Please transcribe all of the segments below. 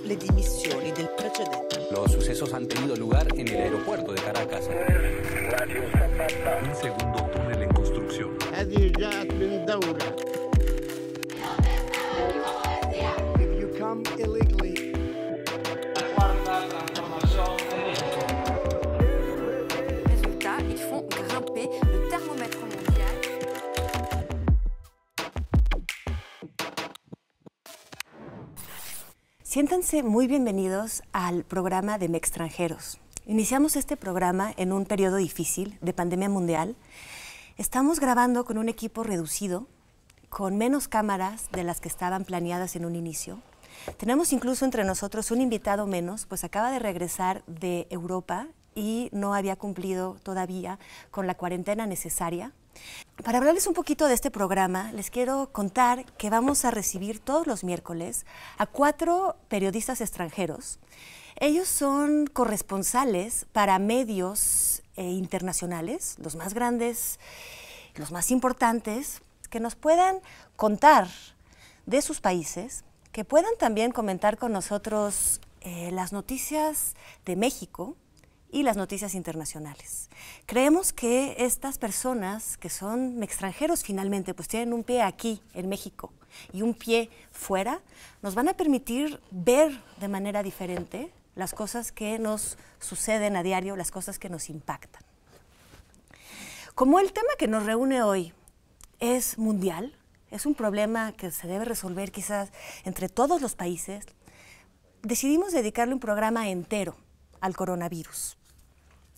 le dimissioni del precedente. Los sucesos han tenido lugar en el aeropuerto de Caracas. Un segundo túnel en construcción. هذه جاءت من دولة. If you come illegally. Résultat, ils font grimper le thermomètre mondial. Siéntanse muy bienvenidos al programa de Mextranjeros. Iniciamos este programa en un periodo difícil de pandemia mundial. Estamos grabando con un equipo reducido, con menos cámaras de las que estaban planeadas en un inicio. Tenemos incluso entre nosotros un invitado menos, pues acaba de regresar de Europa y no había cumplido todavía con la cuarentena necesaria. Para hablarles un poquito de este programa, les quiero contar que vamos a recibir todos los miércoles a 4 periodistas extranjeros. Ellos son corresponsales para medios internacionales, los más grandes, los más importantes, que nos puedan contar de sus países, que puedan también comentar con nosotros las noticias de México y las noticias internacionales. Creemos que estas personas que son extranjeros finalmente, pues tienen un pie aquí en México y un pie fuera, nos van a permitir ver de manera diferente las cosas que nos suceden a diario, las cosas que nos impactan. Como el tema que nos reúne hoy es mundial, es un problema que se debe resolver quizás entre todos los países, decidimos dedicarle un programa entero al coronavirus.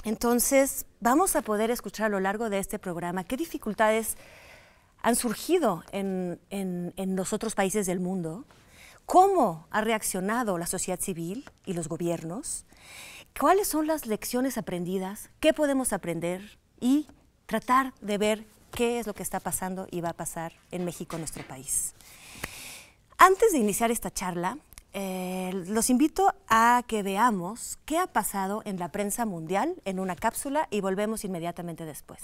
Entonces, vamos a poder escuchar a lo largo de este programa qué dificultades han surgido en los otros países del mundo, cómo ha reaccionado la sociedad civil y los gobiernos, cuáles son las lecciones aprendidas, qué podemos aprender y tratar de ver qué es lo que está pasando y va a pasar en México, nuestro país. Antes de iniciar esta charla, los invito a que veamos qué ha pasado en la prensa mundial en una cápsula y volvemos inmediatamente después.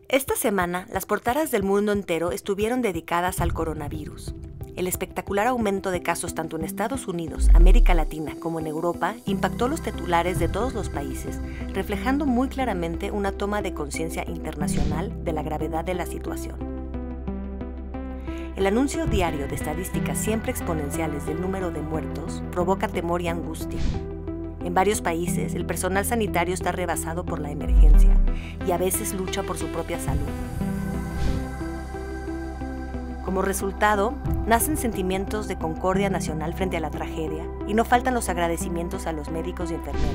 Esta semana, las portadas del mundo entero estuvieron dedicadas al coronavirus. El espectacular aumento de casos tanto en Estados Unidos, América Latina como en Europa impactó los titulares de todos los países, reflejando muy claramente una toma de conciencia internacional de la gravedad de la situación. El anuncio diario de estadísticas siempre exponenciales del número de muertos provoca temor y angustia. En varios países, el personal sanitario está rebasado por la emergencia y a veces lucha por su propia salud. Como resultado, nacen sentimientos de concordia nacional frente a la tragedia y no faltan los agradecimientos a los médicos y enfermeras.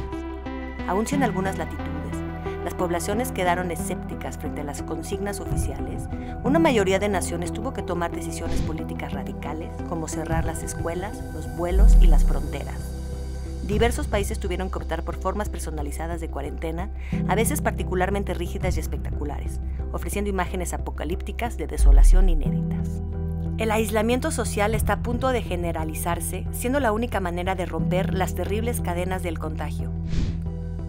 Aun si en algunas latitudes las poblaciones quedaron escépticas frente a las consignas oficiales, una mayoría de naciones tuvo que tomar decisiones políticas radicales, como cerrar las escuelas, los vuelos y las fronteras. Diversos países tuvieron que optar por formas personalizadas de cuarentena, a veces particularmente rígidas y espectaculares, ofreciendo imágenes apocalípticas de desolación inéditas. El aislamiento social está a punto de generalizarse, siendo la única manera de romper las terribles cadenas del contagio.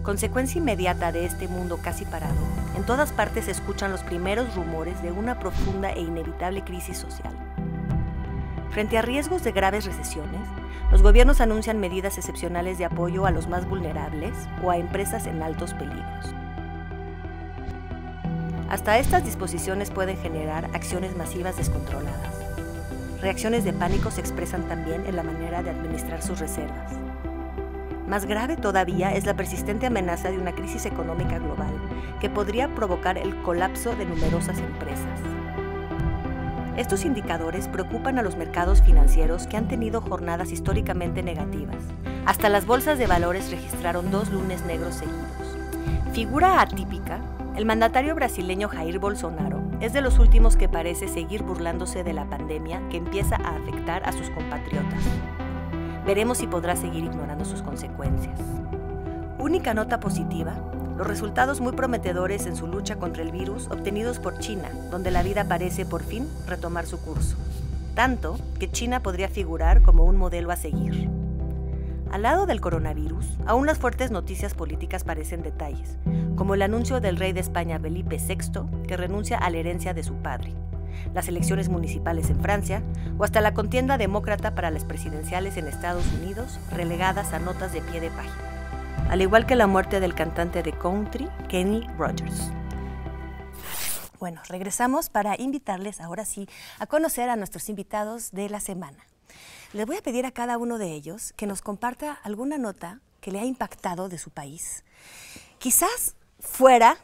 Consecuencia inmediata de este mundo casi parado, en todas partes se escuchan los primeros rumores de una profunda e inevitable crisis social. Frente a riesgos de graves recesiones, los gobiernos anuncian medidas excepcionales de apoyo a los más vulnerables o a empresas en altos peligros. Hasta estas disposiciones pueden generar acciones masivas descontroladas. Reacciones de pánico se expresan también en la manera de administrar sus reservas. Más grave todavía es la persistente amenaza de una crisis económica global que podría provocar el colapso de numerosas empresas. Estos indicadores preocupan a los mercados financieros que han tenido jornadas históricamente negativas. Hasta las bolsas de valores registraron 2 lunes negros seguidos. Figura atípica, el mandatario brasileño Jair Bolsonaro es de los últimos que parece seguir burlándose de la pandemia que empieza a afectar a sus compatriotas. Veremos si podrá seguir ignorando sus consecuencias. Única nota positiva, los resultados muy prometedores en su lucha contra el virus obtenidos por China, donde la vida parece por fin retomar su curso. Tanto que China podría figurar como un modelo a seguir. Al lado del coronavirus, aún las fuertes noticias políticas parecen detalles, como el anuncio del rey de España Felipe VI, que renuncia a la herencia de su padre, las elecciones municipales en Francia o hasta la contienda demócrata para las presidenciales en Estados Unidos, relegadas a notas de pie de página, al igual que la muerte del cantante de country, Kenny Rogers. Bueno, regresamos para invitarles ahora sí a conocer a nuestros invitados de la semana. Les voy a pedir a cada uno de ellos que nos comparta alguna nota que le ha impactado de su país. Quizás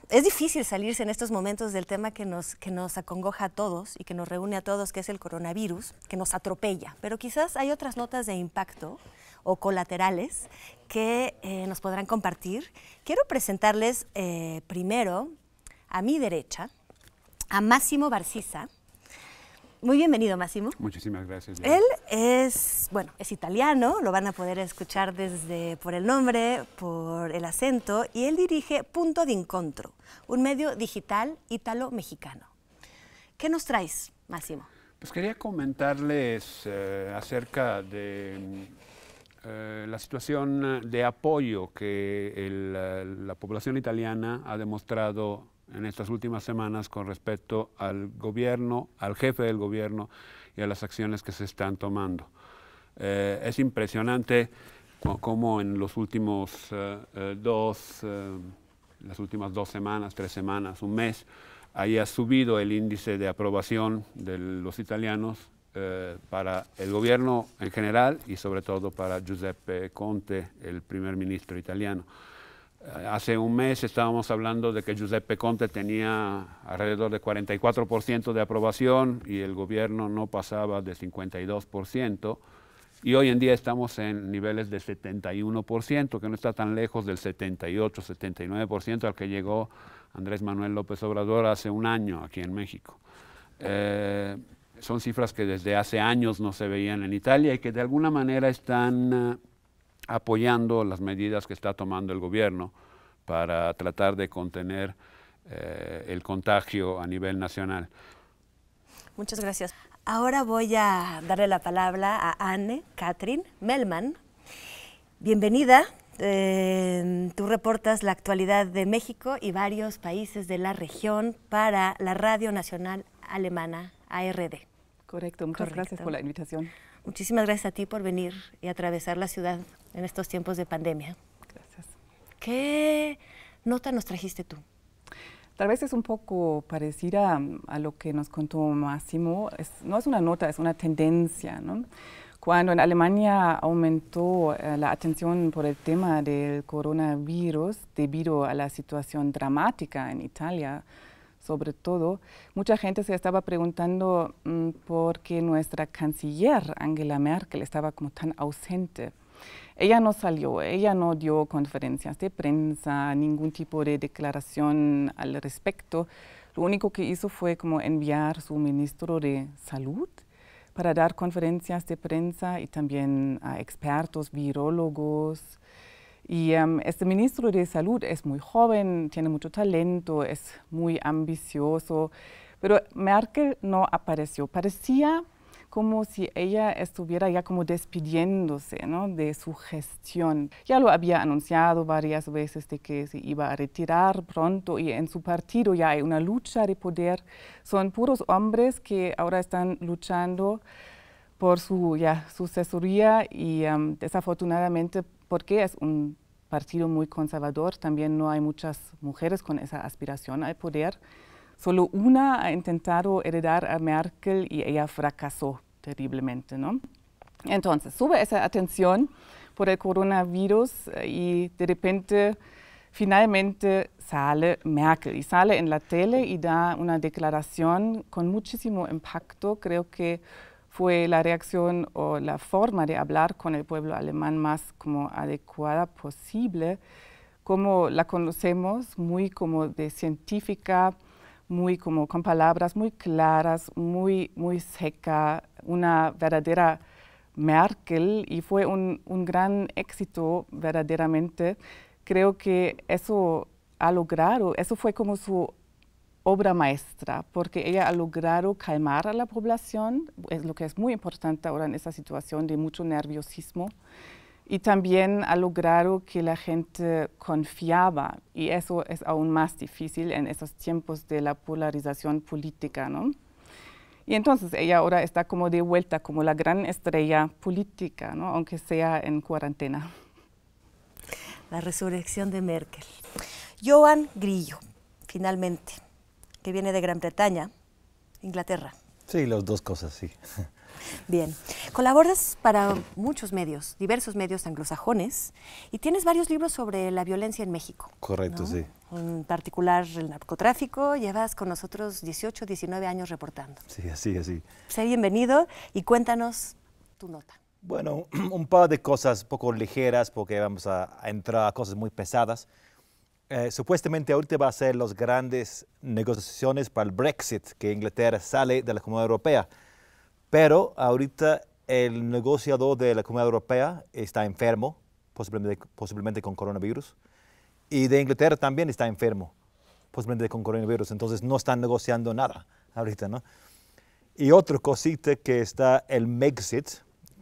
es difícil salirse en estos momentos del tema que nos acongoja a todos y que nos reúne a todos, que es el coronavirus, que nos atropella, pero quizás hay otras notas de impacto o colaterales que nos podrán compartir. Quiero presentarles primero a mi derecha a Massimo Barsiza. Muy bienvenido, Massimo. Muchísimas gracias. Él es italiano, lo van a poder escuchar por el nombre, por el acento, y él dirige Punto de Incontro, un medio digital ítalo-mexicano. ¿Qué nos traes, Massimo? Pues quería comentarles acerca de la situación de apoyo que la población italiana ha demostrado en estas últimas semanas con respecto al gobierno, al jefe del gobierno y a las acciones que se están tomando. Es impresionante cómo en los últimos las últimas 2 semanas, 3 semanas, un mes, haya subido el índice de aprobación de los italianos para el gobierno en general y sobre todo para Giuseppe Conte, el primer ministro italiano. Hace un mes estábamos hablando de que Giuseppe Conte tenía alrededor de 44% de aprobación y el gobierno no pasaba de 52%. Y hoy en día estamos en niveles de 71%, que no está tan lejos del 78, 79% al que llegó Andrés Manuel López Obrador hace un año aquí en México. Son cifras que desde hace años no se veían en Italia y que de alguna manera están apoyando las medidas que está tomando el gobierno para tratar de contener el contagio a nivel nacional. Muchas gracias. Ahora voy a darle la palabra a Anne-Catherine Mellmann. Bienvenida. Tú reportas la actualidad de México y varios países de la región para la Radio Nacional Alemana, ARD. Correcto, muchas gracias por la invitación. Muchísimas gracias a ti por venir y atravesar la ciudad en estos tiempos de pandemia. Gracias. ¿Qué nota nos trajiste tú? Tal vez es un poco parecida a lo que nos contó Massimo. No es una nota, es una tendencia, ¿no? Cuando en Alemania aumentó la atención por el tema del coronavirus debido a la situación dramática en Italia, sobre todo, mucha gente se estaba preguntando por qué nuestra canciller Angela Merkel estaba como tan ausente. Ella no salió, ella no dio conferencias de prensa, ningún tipo de declaración al respecto. Lo único que hizo fue como enviar su ministro de Salud para dar conferencias de prensa y también a expertos, virólogos. Y este ministro de Salud es muy joven, tiene mucho talento, es muy ambicioso, pero Merkel no apareció. Parecía como si ella estuviera ya como despidiéndose, ¿no?, de su gestión. Ya lo había anunciado varias veces de que se iba a retirar pronto y en su partido ya hay una lucha de poder. Son puros hombres que ahora están luchando por su sucesoría y desafortunadamente, porque es un partido muy conservador, también no hay muchas mujeres con esa aspiración al poder. Solo una ha intentado heredar a Merkel y ella fracasó terriblemente, ¿no? Entonces, sube esa atención por el coronavirus y de repente, finalmente sale Merkel y sale en la tele y da una declaración con muchísimo impacto. Creo que fue la reacción o la forma de hablar con el pueblo alemán más como adecuada posible, como la conocemos, muy como de científica, muy como con palabras muy claras, muy seca, una verdadera Merkel, y fue un gran éxito verdaderamente. Creo que eso ha logrado, eso fue como su obra maestra, porque ella ha logrado calmar a la población, es lo que es muy importante ahora en esta situación de mucho nerviosismo, y también ha logrado que la gente confiaba, y eso es aún más difícil en esos tiempos de la polarización política, ¿no? Y entonces ella ahora está como de vuelta, como la gran estrella política, ¿no? Aunque sea en cuarentena. La resurrección de Merkel. Johan Grillo, finalmente, que viene de Gran Bretaña, Inglaterra. Sí, las dos cosas, sí. Bien. Colaboras para muchos medios, diversos medios anglosajones, y tienes varios libros sobre la violencia en México. Correcto, ¿no? sí. En particular el narcotráfico. Llevas con nosotros 18, 19 años reportando. Sí, así. Sé bienvenido y cuéntanos tu nota. Bueno, un par de cosas un poco ligeras porque vamos a entrar a cosas muy pesadas. Supuestamente ahorita va a ser las grandes negociaciones para el Brexit, que Inglaterra sale de la Comunidad Europea. Pero ahorita el negociador de la Comunidad Europea está enfermo, posiblemente con coronavirus. Y de Inglaterra también está enfermo, posiblemente con coronavirus. Entonces no están negociando nada ahorita, ¿no? Y otra cosita que está el Megxit,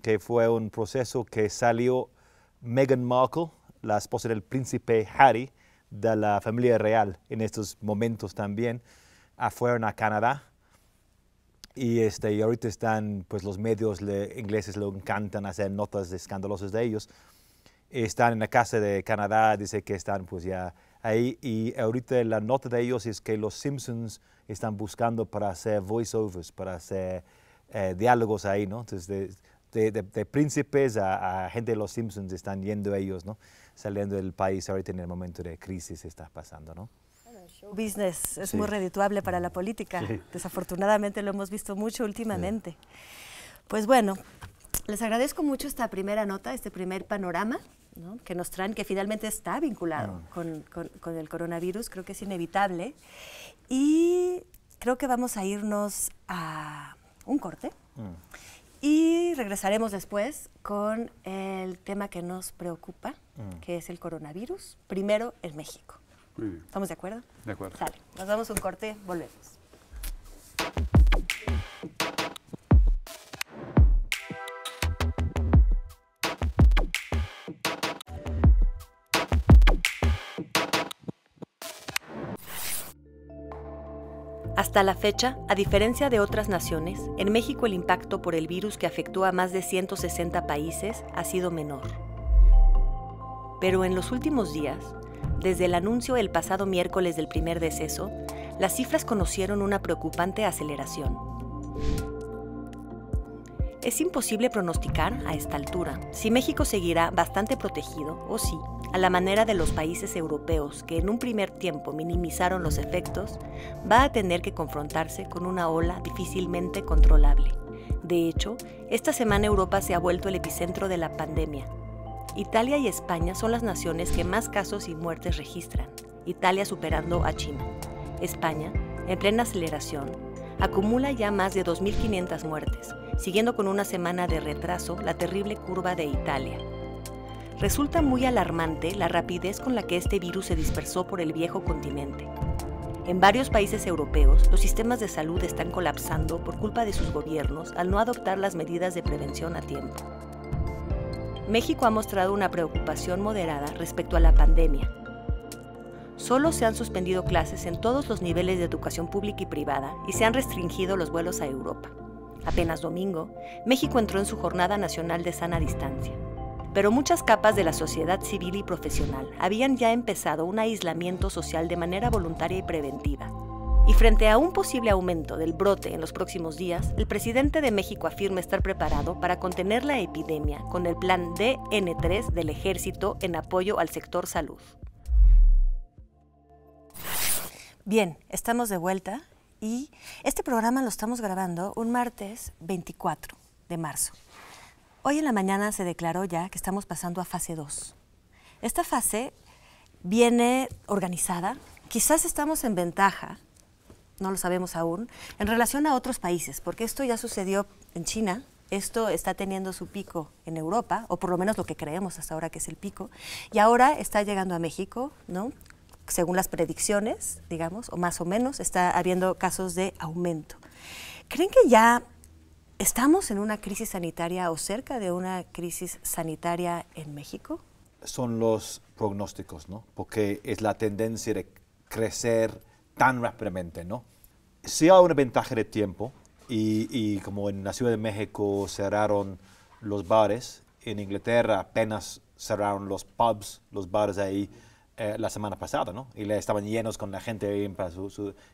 que fue un proceso que salió Meghan Markle, la esposa del príncipe Harry, de la familia real en estos momentos también, fueron a Canadá. Y ahorita están, pues los medios ingleses le encantan hacer notas escandalosas de ellos. Están en la casa de Canadá, dice que están pues ya ahí. Y ahorita la nota de ellos es que los Simpsons están buscando para hacer voiceovers, para hacer diálogos ahí, ¿no? Entonces de príncipes a gente de los Simpsons están yendo ellos, ¿no? Saliendo del país ahorita en el momento de crisis está pasando, ¿no? El show business es muy redituable para la política. Sí. Desafortunadamente lo hemos visto mucho últimamente. Sí. Pues bueno, les agradezco mucho esta primera nota, este primer panorama, ¿no? Que nos traen, que finalmente está vinculado con el coronavirus. Creo que es inevitable. Y creo que vamos a irnos a un corte. Y regresaremos después con el tema que nos preocupa, que es el coronavirus, primero en México. Muy bien. ¿Estamos de acuerdo? De acuerdo. Sale. Nos damos un corte, volvemos. Hasta la fecha, a diferencia de otras naciones, en México el impacto por el virus que afectó a más de 160 países ha sido menor. Pero en los últimos días, desde el anuncio el pasado miércoles del primer deceso, las cifras conocieron una preocupante aceleración. Es imposible pronosticar a esta altura si México seguirá bastante protegido o si, a la manera de los países europeos que en un primer tiempo minimizaron los efectos, va a tener que confrontarse con una ola difícilmente controlable. De hecho, esta semana Europa se ha vuelto el epicentro de la pandemia. Italia y España son las naciones que más casos y muertes registran, Italia superando a China. España, en plena aceleración, acumula ya más de 2.500 muertes, siguiendo con una semana de retraso la terrible curva de Italia. Resulta muy alarmante la rapidez con la que este virus se dispersó por el viejo continente. En varios países europeos, los sistemas de salud están colapsando por culpa de sus gobiernos al no adoptar las medidas de prevención a tiempo. México ha mostrado una preocupación moderada respecto a la pandemia. Solo se han suspendido clases en todos los niveles de educación pública y privada y se han restringido los vuelos a Europa. Apenas domingo, México entró en su Jornada Nacional de Sana Distancia. Pero muchas capas de la sociedad civil y profesional habían ya empezado un aislamiento social de manera voluntaria y preventiva. Y frente a un posible aumento del brote en los próximos días, el presidente de México afirma estar preparado para contener la epidemia con el plan DN3 del Ejército en apoyo al sector salud. Bien, estamos de vuelta y este programa lo estamos grabando un martes 24 de marzo. Hoy en la mañana se declaró ya que estamos pasando a fase 2. Esta fase viene organizada, quizás estamos en ventaja, no lo sabemos aún, en relación a otros países, porque esto ya sucedió en China, esto está teniendo su pico en Europa, o por lo menos lo que creemos hasta ahora que es el pico, y ahora está llegando a México, ¿no? Según las predicciones, digamos, o más o menos, está habiendo casos de aumento. ¿Creen que ya estamos en una crisis sanitaria o cerca de una crisis sanitaria en México? Son los pronósticos, ¿no? Porque es la tendencia de crecer tan rápidamente, ¿no? Sí hay una ventaja de tiempo, y como en la Ciudad de México cerraron los bares, en Inglaterra apenas cerraron los pubs, los bares ahí la semana pasada, ¿no? Y estaban llenos con la gente ahí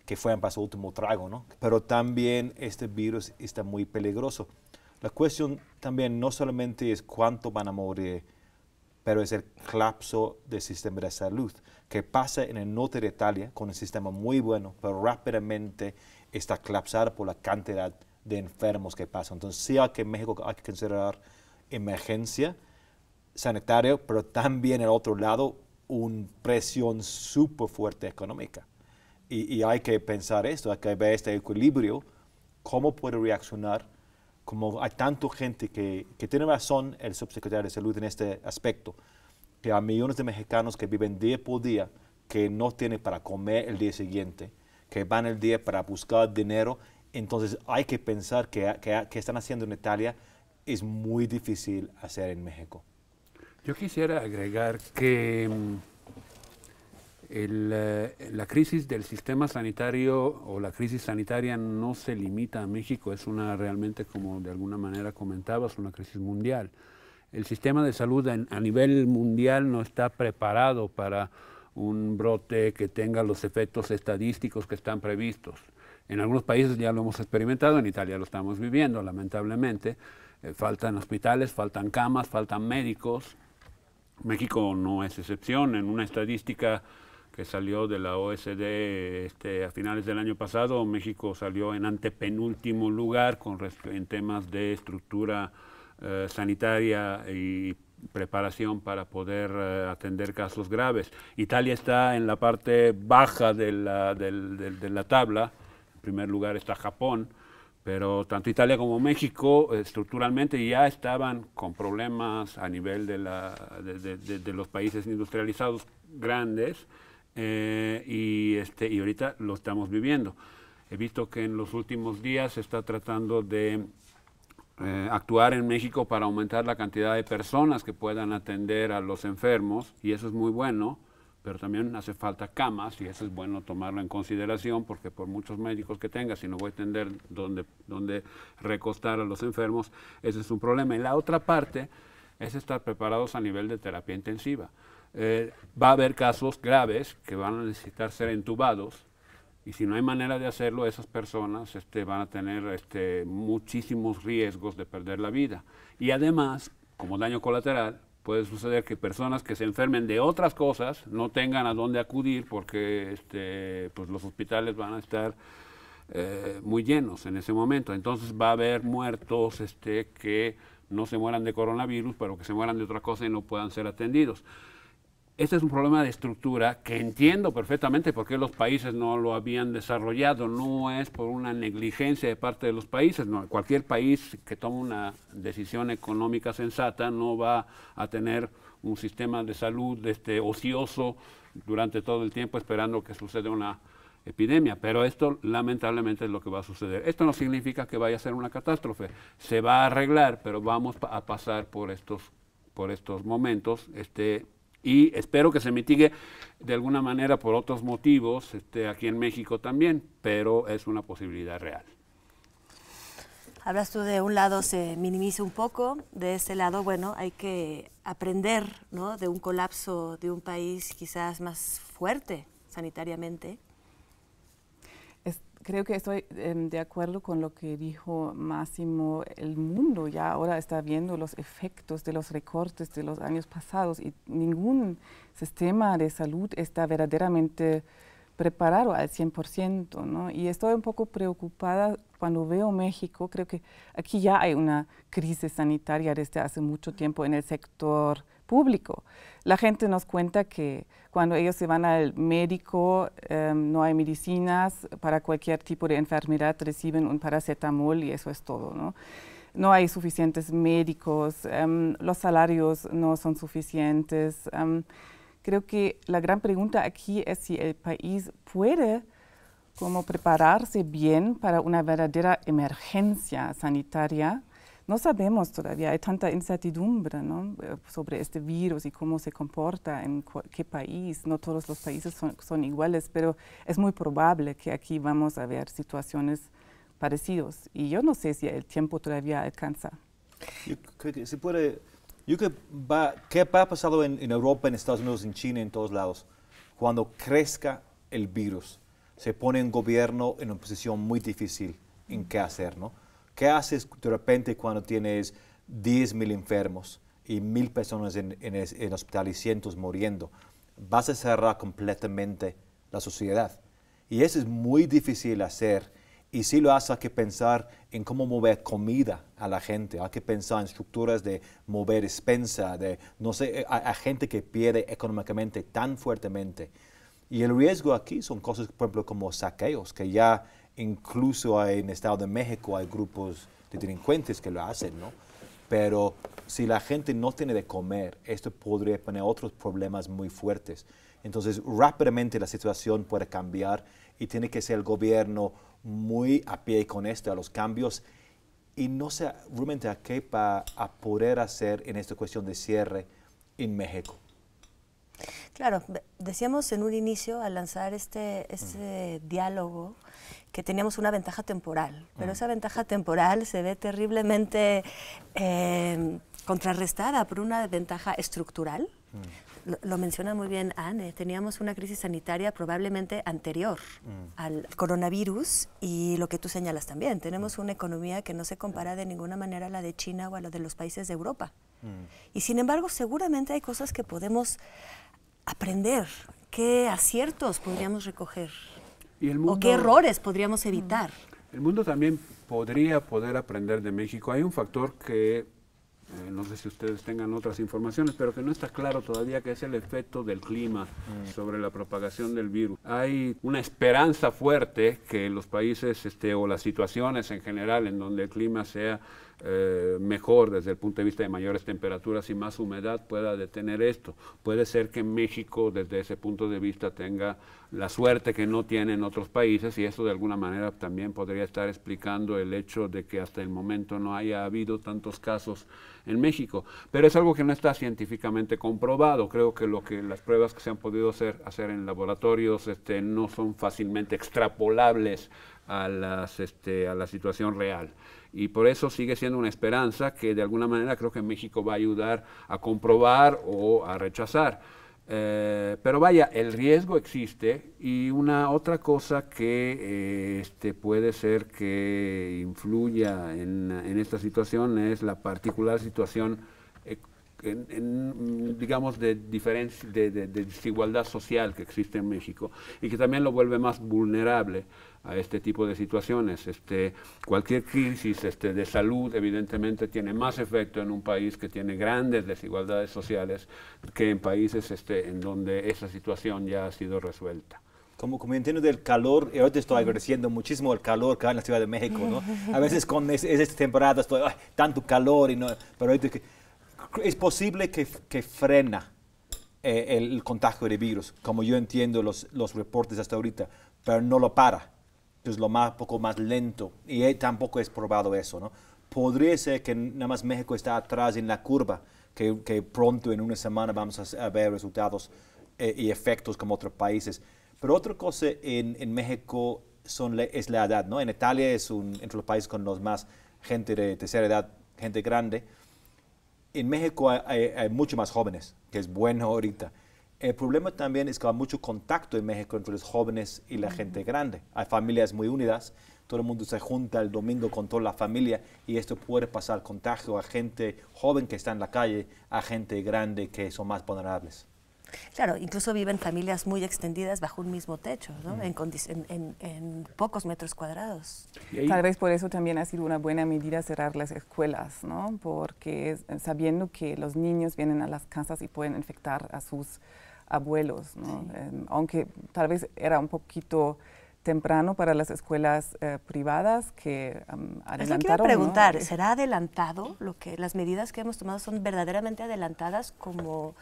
que fueron para su último trago, ¿no? Pero también este virus está muy peligroso. La cuestión también no solamente es cuánto van a morir, pero es el colapso del sistema de salud, que pasa en el norte de Italia con un sistema muy bueno, pero rápidamente está colapsado por la cantidad de enfermos que pasan. Entonces sí en México hay que considerar emergencia sanitaria, pero también al otro lado una presión súper fuerte económica. Y hay que pensar esto, hay que ver este equilibrio, cómo puede reaccionar, como hay tanta gente que tiene razón el subsecretario de Salud en este aspecto, que hay millones de mexicanos que viven día por día, que no tienen para comer el día siguiente, que van el día para buscar dinero. Entonces hay que pensar que están haciendo en Italia es muy difícil hacer en México. Yo quisiera agregar que la crisis del sistema sanitario o la crisis sanitaria no se limita a México, es una realmente, como de alguna manera comentabas, una crisis mundial. El sistema de salud a nivel mundial no está preparado para un brote que tenga los efectos estadísticos que están previstos. En algunos países ya lo hemos experimentado, en Italia lo estamos viviendo, lamentablemente. Faltan hospitales, faltan camas, faltan médicos. México no es excepción. En una estadística que salió de la OSD a finales del año pasado, México salió en antepenúltimo lugar en temas de estructura sanitaria y preparación para poder atender casos graves. Italia está en la parte baja de la tabla. En primer lugar está Japón, pero tanto Italia como México estructuralmente ya estaban con problemas a nivel de los países industrializados grandes y ahorita lo estamos viviendo. He visto que en los últimos días se está tratando de actuar en México para aumentar la cantidad de personas que puedan atender a los enfermos, y eso es muy bueno, pero también hace falta camas, y eso es bueno tomarlo en consideración, porque por muchos médicos que tenga, si no voy a tener dónde recostar a los enfermos, ese es un problema. Y la otra parte es estar preparados a nivel de terapia intensiva. Va a haber casos graves que van a necesitar ser entubados, y si no hay manera de hacerlo, esas personas van a tener muchísimos riesgos de perder la vida. Y además, como daño colateral, puede suceder que personas que se enfermen de otras cosas no tengan a dónde acudir porque pues los hospitales van a estar muy llenos en ese momento. Entonces va a haber muertos que no se mueran de coronavirus, pero que se mueran de otra cosa y no puedan ser atendidos. Este es un problema de estructura que entiendo perfectamente por qué los países no lo habían desarrollado. No es por una negligencia de parte de los países. No. Cualquier país que tome una decisión económica sensata no va a tener un sistema de salud ocioso durante todo el tiempo esperando que suceda una epidemia. Pero esto lamentablemente es lo que va a suceder. Esto no significa que vaya a ser una catástrofe. Se va a arreglar, pero vamos a pasar por estos momentos. Y espero que se mitigue de alguna manera por otros motivos aquí en México también, pero es una posibilidad real. Hablas tú de un lado se minimiza un poco, de este lado, bueno, hay que aprender, ¿no?, de un colapso de un país quizás más fuerte sanitariamente. Creo que estoy de acuerdo con lo que dijo Máximo. El mundo ya ahora está viendo los efectos de los recortes de los años pasados y ningún sistema de salud está verdaderamente preparado al 100%, ¿no? Y estoy un poco preocupada cuando veo México. Creo que aquí ya hay una crisis sanitaria desde hace mucho tiempo en el sector público. La gente nos cuenta que cuando ellos se van al médico no hay medicinas para cualquier tipo de enfermedad, reciben un paracetamol y eso es todo, ¿no? No hay suficientes médicos, los salarios no son suficientes. Creo que la gran pregunta aquí es si el país puede como prepararse bien para una verdadera emergencia sanitaria. No sabemos todavía, hay tanta incertidumbre, ¿no?, sobre este virus y cómo se comporta en qué país. No todos los países son iguales, pero es muy probable que aquí vamos a ver situaciones parecidos. Y yo no sé si el tiempo todavía alcanza. Yo creo que se puede, yo creo que ¿qué ha pasado en Europa, en Estados Unidos, en China, en todos lados? Cuando crezca el virus, se pone un gobierno en una posición muy difícil en qué hacer, ¿no? ¿Qué haces de repente cuando tienes 10.000 enfermos y 1.000 personas en el hospital y cientos muriendo? Vas a cerrar completamente la sociedad. Y eso es muy difícil hacer. Y si lo haces, hay que pensar en cómo mover comida a la gente. Hay que pensar en estructuras de mover despensa, de, no sé, a gente que pierde económicamente tan fuertemente. Y el riesgo aquí son cosas, por ejemplo, como saqueos, que ya incluso en el Estado de México hay grupos de delincuentes que lo hacen, ¿no? Pero si la gente no tiene de comer, esto podría poner otros problemas muy fuertes. Entonces, rápidamente la situación puede cambiar y tiene que ser el gobierno muy a pie con esto, a los cambios, y no sé realmente a qué va a poder hacer en esta cuestión de cierre en México. Claro, decíamos en un inicio, al lanzar este diálogo, que teníamos una ventaja temporal, pero esa ventaja temporal se ve terriblemente contrarrestada por una ventaja estructural. Lo menciona muy bien Anne, teníamos una crisis sanitaria probablemente anterior al coronavirus y lo que tú señalas también, tenemos una economía que no se compara de ninguna manera a la de China o a la de los países de Europa. Y sin embargo, seguramente hay cosas que podemos aprender, qué aciertos podríamos recoger Y el mundo, o qué errores podríamos evitar. El mundo también podría poder aprender de México. Hay un factor que no sé si ustedes tengan otras informaciones, pero que no está claro todavía, que es el efecto del clima sobre la propagación del virus. Hay una esperanza fuerte que los países o las situaciones en general en donde el clima sea mejor desde el punto de vista de mayores temperaturas y más humedad pueda detener esto. Puede ser que México desde ese punto de vista tenga la suerte que no tienen otros países y eso de alguna manera también podría estar explicando el hecho de que hasta el momento no haya habido tantos casos en México. Pero es algo que no está científicamente comprobado. Creo que las pruebas que se han podido hacer en laboratorios no son fácilmente extrapolables a la situación real. Y por eso sigue siendo una esperanza que de alguna manera creo que México va a ayudar a comprobar o a rechazar. Pero vaya, el riesgo existe y una otra cosa que puede ser que influya en esta situación es la particular situación digamos de desigualdad social que existe en México y que también lo vuelve más vulnerable a este tipo de situaciones. Cualquier crisis de salud evidentemente tiene más efecto en un país que tiene grandes desigualdades sociales que en países en donde esa situación ya ha sido resuelta. Como entiendo del calor, y ahorita estoy agradeciendo muchísimo el calor que hay en la Ciudad de México, ¿no? A veces con esta temporada estoy, tanto calor, pero ahorita es posible que frena el contagio de virus, como yo entiendo los reportes hasta ahorita, pero no lo para. Es poco más lento y tampoco es probado eso, ¿no? Podría ser que nada más México está atrás en la curva, que pronto en una semana vamos a ver resultados y efectos como otros países. Pero otra cosa en México es la edad, ¿no? En Italia es entre los países con los más gente de tercera edad, gente grande. En México hay mucho más jóvenes, que es bueno ahorita. El problema también es que hay mucho contacto en México entre los jóvenes y la gente grande. Hay familias muy unidas, todo el mundo se junta el domingo con toda la familia y esto puede pasar contagio a gente joven que está en la calle, a gente grande que son más vulnerables. Claro, incluso viven familias muy extendidas bajo un mismo techo, ¿no? En pocos metros cuadrados. Tal vez por eso también ha sido una buena medida cerrar las escuelas, ¿no? Porque sabiendo que los niños vienen a las casas y pueden infectar a sus abuelos, ¿no? Sí. Aunque tal vez era un poquito temprano para las escuelas privadas que adelantaron. Es lo que iba a preguntar, ¿no? ¿Será adelantado? Las medidas que hemos tomado son verdaderamente adelantadas como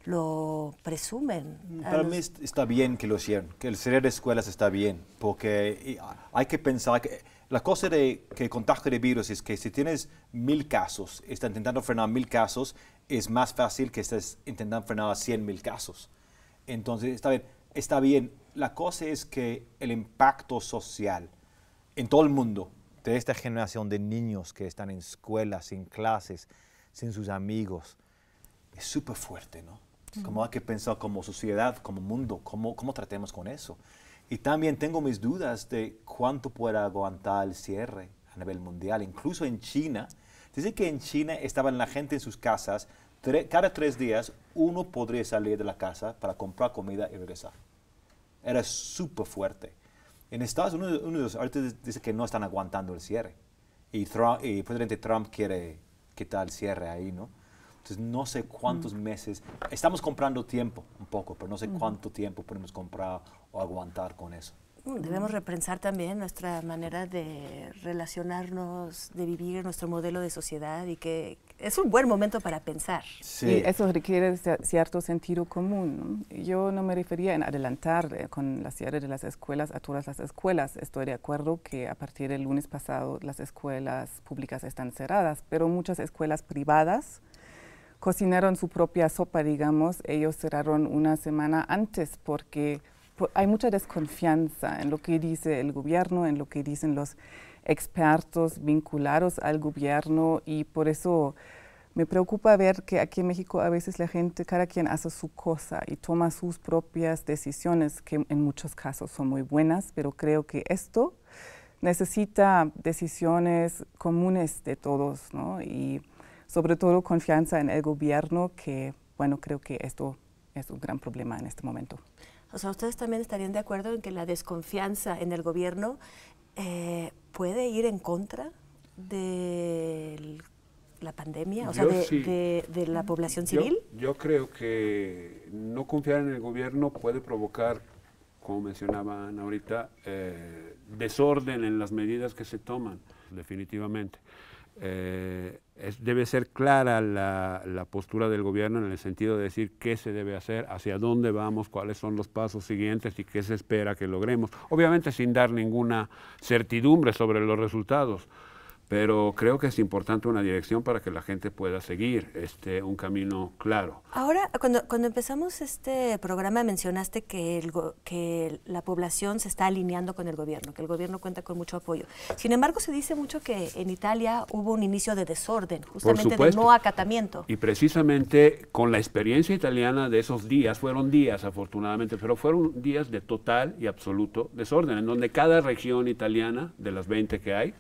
lo presumen. Para mí está bien que lo cierren, que el cerrar de escuelas está bien, porque hay que pensar que la cosa que el contagio de virus es que si tienes 1000 casos, estás intentando frenar 1000 casos, es más fácil que estés intentando frenar a 100,000 casos. Entonces, está bien. La cosa es que el impacto social en todo el mundo, de esta generación de niños que están en escuelas, sin clases, sin sus amigos, es súper fuerte, ¿no? Como hay que pensar como sociedad, como mundo, cómo tratemos con eso. Y también tengo mis dudas de cuánto pueda aguantar el cierre a nivel mundial. Incluso en China, dice que en China estaban la gente en sus casas, cada 3 días uno podría salir de la casa para comprar comida y regresar. Era súper fuerte. En Estados Unidos ahorita dice que no están aguantando el cierre. Y el presidente Trump quiere quitar el cierre ahí, ¿no? Entonces, no sé cuántos meses. Estamos comprando tiempo un poco, pero no sé cuánto tiempo podemos comprar o aguantar con eso. Debemos repensar también nuestra manera de relacionarnos, de vivir nuestro modelo de sociedad y que es un buen momento para pensar. Sí. Y eso requiere cierto sentido común, ¿no? Yo no me refería en adelantar con la cierre de las escuelas a todas las escuelas. Estoy de acuerdo que a partir del lunes pasado las escuelas públicas están cerradas, pero muchas escuelas privadas cocinaron su propia sopa, digamos. Ellos cerraron una semana antes porque hay mucha desconfianza en lo que dice el gobierno, en lo que dicen los expertos vinculados al gobierno, y por eso me preocupa ver que aquí en México a veces la gente, cada quien hace su cosa y toma sus propias decisiones, que en muchos casos son muy buenas, pero creo que esto necesita decisiones comunes de todos, ¿no? Y sobre todo confianza en el gobierno, que, bueno, creo que esto es un gran problema en este momento. O sea, ¿ustedes también estarían de acuerdo en que la desconfianza en el gobierno puede ir en contra de la pandemia, o sea, de la población civil? Yo creo que no confiar en el gobierno puede provocar, como mencionaban ahorita, desorden en las medidas que se toman, definitivamente. Debe ser clara la postura del gobierno en el sentido de decir qué se debe hacer, hacia dónde vamos, cuáles son los pasos siguientes y qué se espera que logremos. Obviamente sin dar ninguna certidumbre sobre los resultados, pero creo que es importante una dirección para que la gente pueda seguir un camino claro. Ahora, cuando empezamos este programa mencionaste que la población se está alineando con el gobierno, que el gobierno cuenta con mucho apoyo. Sin embargo, se dice mucho que en Italia hubo un inicio de desorden, justamente de no acatamiento. Y precisamente con la experiencia italiana de esos días, fueron días afortunadamente, pero fueron días de total y absoluto desorden, en donde cada región italiana, de las 20 que hay,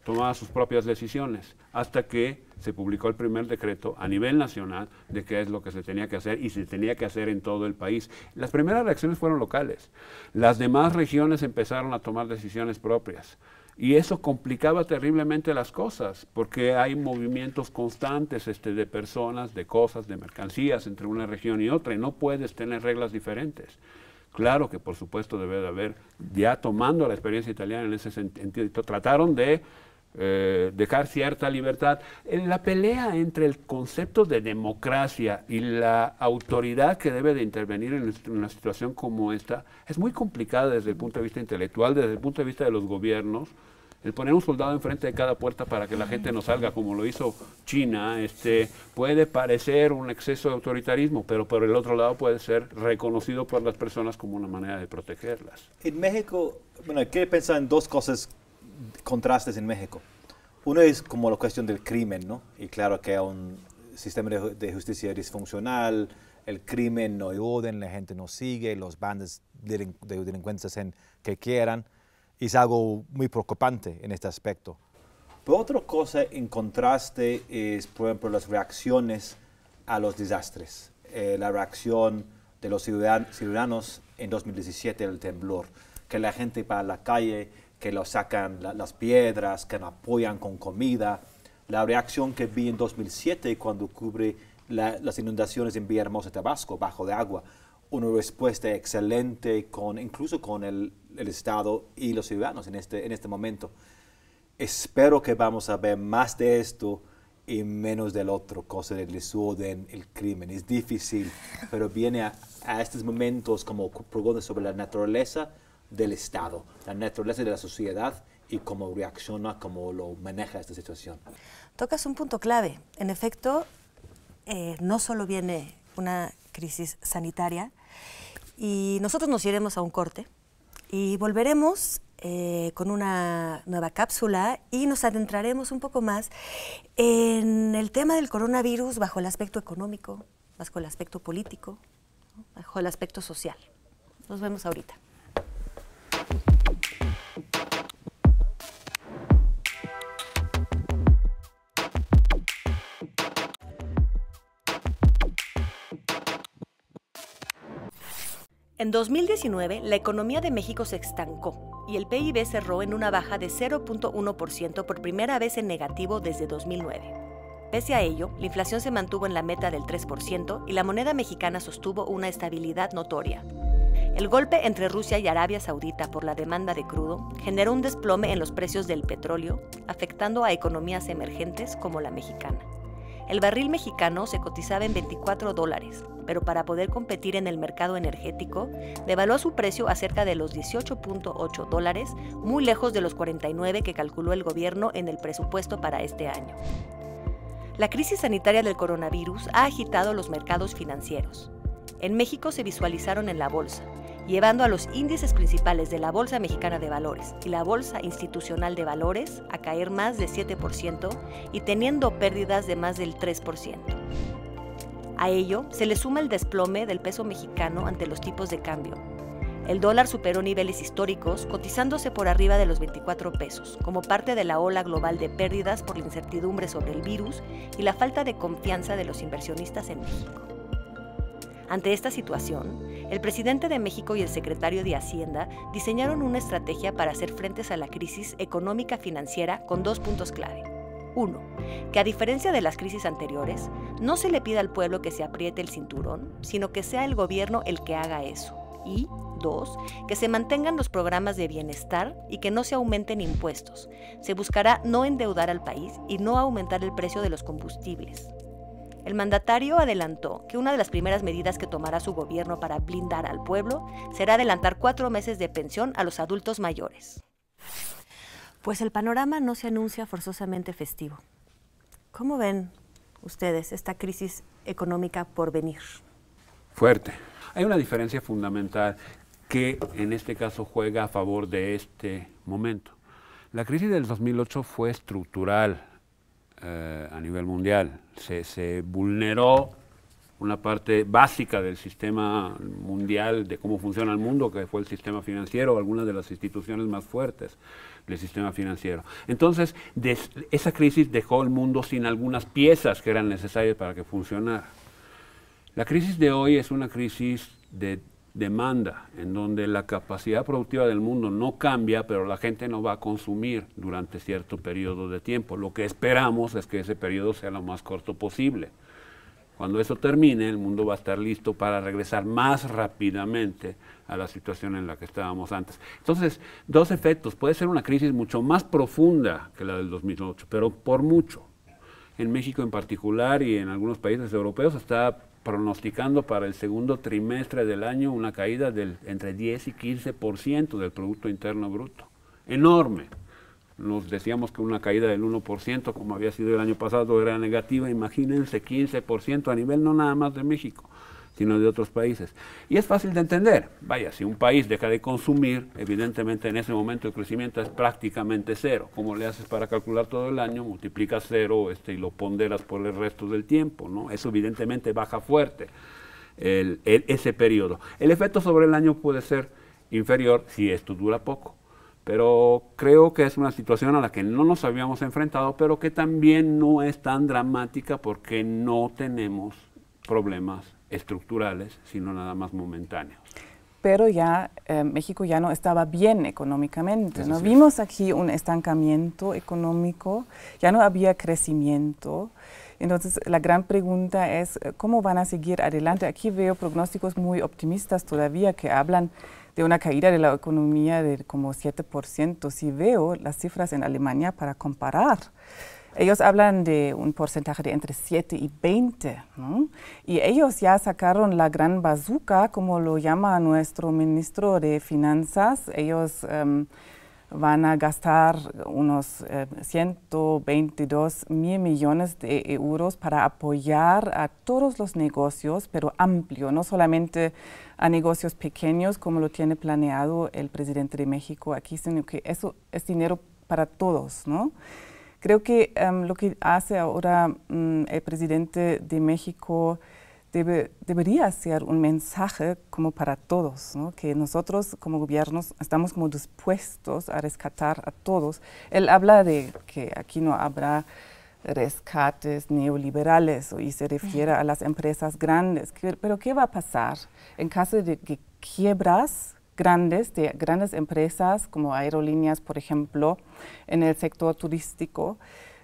tomaba sus propias decisiones, hasta que se publicó el primer decreto a nivel nacional de qué es lo que se tenía que hacer, y se tenía que hacer en todo el país. Las primeras reacciones fueron locales, las demás regiones empezaron a tomar decisiones propias, y eso complicaba terriblemente las cosas, porque hay movimientos constantes de personas, de cosas, de mercancías entre una región y otra, y no puedes tener reglas diferentes. Claro que por supuesto debe de haber, ya tomando la experiencia italiana en ese sentido, trataron de dejar cierta libertad. En la pelea entre el concepto de democracia y la autoridad que debe de intervenir en una situación como esta, es muy complicada desde el punto de vista intelectual, desde el punto de vista de los gobiernos. El poner un soldado enfrente de cada puerta para que la gente no salga, como lo hizo China, puede parecer un exceso de autoritarismo, pero por el otro lado puede ser reconocido por las personas como una manera de protegerlas. En México, bueno, hay que pensar en dos cosas, contrastes en México. Uno es como la cuestión del crimen, ¿no? Y claro que hay un sistema de justicia disfuncional, el crimen no hay orden, la gente no sigue, los bandas de delincuentes hacen que quieran. Y es algo muy preocupante en este aspecto. Pero otra cosa en contraste es, por ejemplo, las reacciones a los desastres. La reacción de los ciudadanos en 2017, el temblor, que la gente va a la calle, que lo sacan las piedras, que lo apoyan con comida. La reacción que vi en 2007 cuando cubre las inundaciones en Villahermosa, Tabasco, bajo de agua. Una respuesta excelente, incluso con el Estado y los ciudadanos en este momento. Espero que vamos a ver más de esto y menos del otro, cosa del desorden, el crimen. Es difícil, pero viene a estos momentos como preguntas sobre la naturaleza del Estado, la naturaleza de la sociedad y cómo reacciona, cómo lo maneja esta situación. Tocas un punto clave. En efecto, no solo viene una crisis sanitaria, y nosotros nos iremos a un corte y volveremos con una nueva cápsula y nos adentraremos un poco más en el tema del coronavirus bajo el aspecto económico, bajo el aspecto político, ¿no? Bajo el aspecto social. Nos vemos ahorita. En 2019, la economía de México se estancó y el PIB cerró en una baja de 0.1% por primera vez en negativo desde 2009. Pese a ello, la inflación se mantuvo en la meta del 3% y la moneda mexicana sostuvo una estabilidad notoria. El golpe entre Rusia y Arabia Saudita por la demanda de crudo generó un desplome en los precios del petróleo, afectando a economías emergentes como la mexicana. El barril mexicano se cotizaba en $24, pero para poder competir en el mercado energético, devaluó su precio a cerca de los $18.8, muy lejos de los 49 que calculó el gobierno en el presupuesto para este año. La crisis sanitaria del coronavirus ha agitado los mercados financieros. En México se visualizaron en la bolsa, llevando a los índices principales de la Bolsa Mexicana de Valores y la Bolsa Institucional de Valores a caer más de 7% y teniendo pérdidas de más del 3%. A ello se le suma el desplome del peso mexicano ante los tipos de cambio. El dólar superó niveles históricos, cotizándose por arriba de los 24 pesos, como parte de la ola global de pérdidas por la incertidumbre sobre el virus y la falta de confianza de los inversionistas en México. Ante esta situación, el presidente de México y el secretario de Hacienda diseñaron una estrategia para hacer frente a la crisis económica financiera con 2 puntos clave. 1. Que a diferencia de las crisis anteriores, no se le pida al pueblo que se apriete el cinturón, sino que sea el gobierno el que haga eso. Y 2. Que se mantengan los programas de bienestar y que no se aumenten impuestos. Se buscará no endeudar al país y no aumentar el precio de los combustibles. El mandatario adelantó que una de las primeras medidas que tomará su gobierno para blindar al pueblo será adelantar 4 meses de pensión a los adultos mayores. Pues el panorama no se anuncia forzosamente festivo. ¿Cómo ven ustedes esta crisis económica por venir? Fuerte. Hay una diferencia fundamental que en este caso juega a favor de este momento. La crisis del 2008 fue estructural a nivel mundial. Se vulneró una parte básica del sistema mundial, de cómo funciona el mundo, que fue el sistema financiero, algunas de las instituciones más fuertes del sistema financiero. Entonces, esa crisis dejó el mundo sin algunas piezas que eran necesarias para que funcionara. La crisis de hoy es una crisis de demanda, en donde la capacidad productiva del mundo no cambia, pero la gente no va a consumir durante cierto periodo de tiempo. Lo que esperamos es que ese periodo sea lo más corto posible. Cuando eso termine, el mundo va a estar listo para regresar más rápidamente a la situación en la que estábamos antes. Entonces, 2 efectos. Puede ser una crisis mucho más profunda que la del 2008, pero por mucho. En México en particular y en algunos países europeos está pronosticando para el segundo trimestre del año una caída del entre 10 y 15% del Producto Interno Bruto. Enorme. Nos decíamos que una caída del 1%, como había sido el año pasado, era negativa. Imagínense 15% a nivel no nada más de México, sino de otros países. Y es fácil de entender. Vaya, si un país deja de consumir, evidentemente en ese momento el crecimiento es prácticamente cero. ¿Cómo le haces para calcular todo el año? Multiplicas 0 y lo ponderas por el resto del tiempo, ¿no? Eso evidentemente baja fuerte ese periodo. El efecto sobre el año puede ser inferior si esto dura poco. Pero creo que es una situación a la que no nos habíamos enfrentado, pero que también no es tan dramática porque no tenemos problemas estructurales, sino nada más momentáneos. Pero ya México ya no estaba bien económicamente, ¿no? Vimos aquí un estancamiento económico, ya no había crecimiento. Entonces, la gran pregunta es, ¿cómo van a seguir adelante? Aquí veo pronósticos muy optimistas todavía que hablan de una caída de la economía de como 7%. Si veo las cifras en Alemania para comparar, ellos hablan de un porcentaje de entre 7 y 20, ¿no? Y ellos ya sacaron la gran bazooka, como lo llama nuestro ministro de Finanzas. Ellos van a gastar unos 122 mil millones de euros para apoyar a todos los negocios, pero amplio, no solamente a negocios pequeños como lo tiene planeado el presidente de México aquí, sino que eso es dinero para todos, ¿no? Creo que lo que hace ahora el presidente de México debería ser un mensaje como para todos, ¿no? Que nosotros como gobiernos estamos como dispuestos a rescatar a todos. Él habla de que aquí no habrá rescates neoliberales y se refiere a las empresas grandes. Pero ¿qué va a pasar en caso de que quiebras grandes, de grandes empresas como aerolíneas, por ejemplo, en el sector turístico?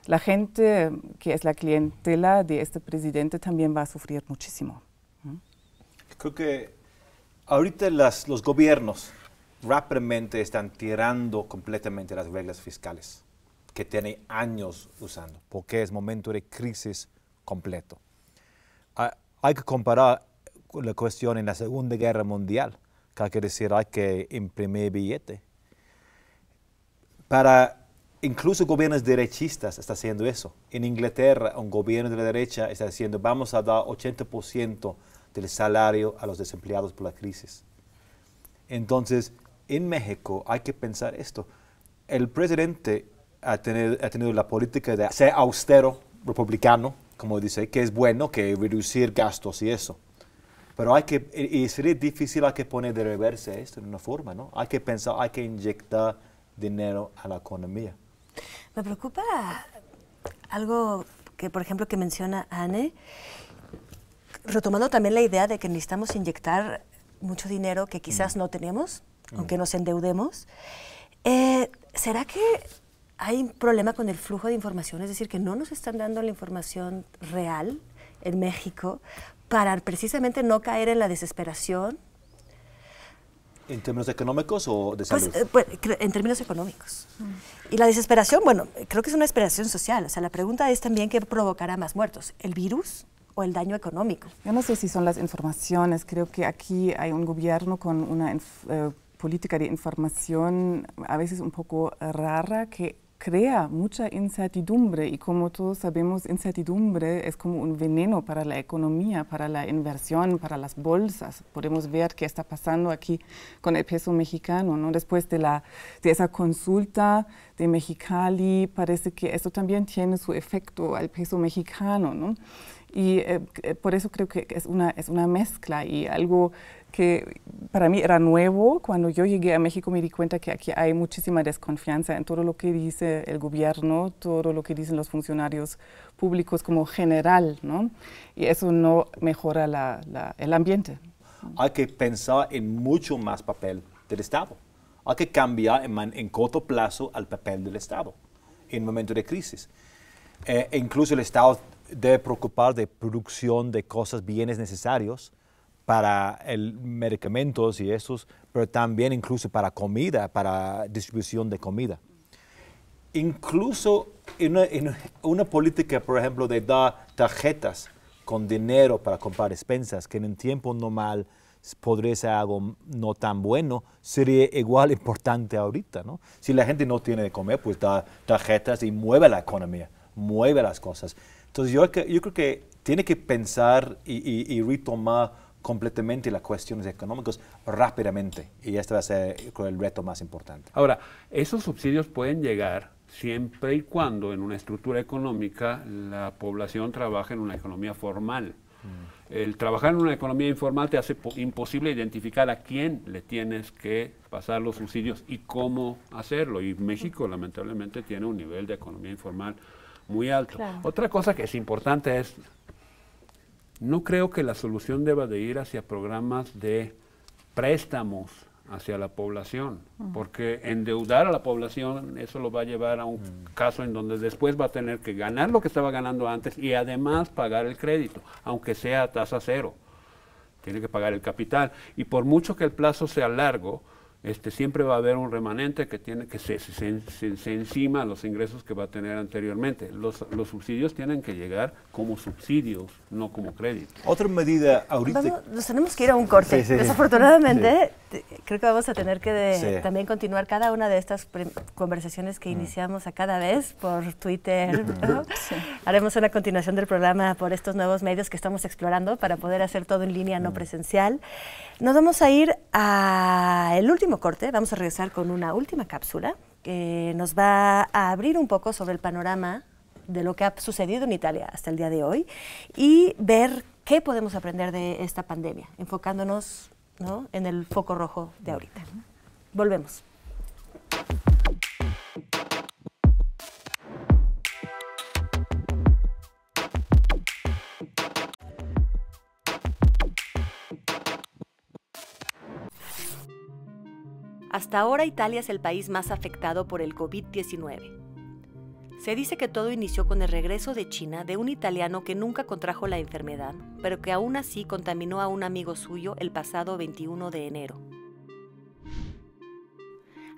La gente que es la clientela de este presidente también va a sufrir muchísimo. Creo que ahorita los gobiernos rápidamente están tirando completamente las reglas fiscales que tienen años usando, porque es momento de crisis completo. Hay que comparar la cuestión en la Segunda Guerra Mundial, que hay que decir, hay que imprimir billete. Incluso gobiernos derechistas están haciendo eso. En Inglaterra, un gobierno de la derecha está diciendo, vamos a dar 80% del salario a los desempleados por la crisis. Entonces, en México hay que pensar esto. El presidente ha tenido la política de ser austero, republicano, como dice, que es bueno, que reducir gastos y eso. Pero y sería difícil, hay que poner de reversa esto de una forma, ¿no? Hay que pensar, hay que inyectar dinero a la economía. Me preocupa algo que, por ejemplo, que menciona Anne, retomando también la idea de que necesitamos inyectar mucho dinero que quizás no tenemos, aunque nos endeudemos. ¿Será que hay un problema con el flujo de información? Es decir, que no nos están dando la información real en México para precisamente no caer en la desesperación. ¿En términos económicos o de salud? Pues, en términos económicos. Y la desesperación, bueno, creo que es una desesperación social. O sea, la pregunta es también qué provocará más muertos, ¿el virus o el daño económico? Yo no sé si son las informaciones. Creo que aquí hay un gobierno con una política de información a veces un poco rara que crea mucha incertidumbre y como todos sabemos, incertidumbre es como un veneno para la economía, para la inversión, para las bolsas. Podemos ver qué está pasando aquí con el peso mexicano, ¿no? Después de esa consulta de Mexicali, parece que eso también tiene su efecto al peso mexicano, ¿no? Y por eso creo que es una mezcla y algo que para mí era nuevo. Cuando yo llegué a México me di cuenta que aquí hay muchísima desconfianza en todo lo que dice el gobierno, todo lo que dicen los funcionarios públicos como general, ¿no? Y eso no mejora el ambiente. Hay que pensar en mucho más papel del Estado. Hay que cambiar en corto plazo al papel del Estado en momento de crisis. Incluso el Estado debe preocupar de producción de cosas, bienes necesarios para medicamentos y esos, pero también incluso para comida, para distribución de comida. Incluso en una política, por ejemplo, de dar tarjetas con dinero para comprar despensas, que en un tiempo normal podría ser algo no tan bueno, sería igual importante ahorita, ¿no? Si la gente no tiene de comer, pues da tarjetas y mueve la economía, mueve las cosas. Entonces yo creo que tiene que pensar y retomar completamente las cuestiones económicas rápidamente. Y este va a ser el reto más importante. Ahora, esos subsidios pueden llegar siempre y cuando en una estructura económica la población trabaje en una economía formal. El trabajar en una economía informal te hace imposible identificar a quién le tienes que pasar los subsidios y cómo hacerlo. Y México, lamentablemente, tiene un nivel de economía informal muy alto. Claro. Otra cosa que es importante es, no creo que la solución deba de ir hacia programas de préstamos hacia la población, porque endeudar a la población, eso lo va a llevar a un caso en donde después va a tener que ganar lo que estaba ganando antes y además pagar el crédito, aunque sea a tasa cero. Tiene que pagar el capital. Y por mucho que el plazo sea largo, siempre va a haber un remanente que tiene que se encima a los ingresos que va a tener anteriormente. Los subsidios tienen que llegar como subsidios, no como crédito. Otra medida ahorita... Nos tenemos que ir a un corte. Sí, sí, Desafortunadamente, creo que vamos a tener que Sí. también continuar cada una de estas conversaciones que iniciamos a cada vez por Twitter, ¿no? Haremos una continuación del programa por estos nuevos medios que estamos explorando para poder hacer todo en línea, no presencial. Nos vamos a ir al último corte, vamos a regresar con una última cápsula que nos va a abrir un poco sobre el panorama de lo que ha sucedido en Italia hasta el día de hoy y ver qué podemos aprender de esta pandemia, enfocándonos, ¿no?, en el foco rojo de ahorita. Volvemos. Hasta ahora Italia es el país más afectado por el COVID-19. Se dice que todo inició con el regreso de China de un italiano que nunca contrajo la enfermedad, pero que aún así contaminó a un amigo suyo el pasado 21 de enero.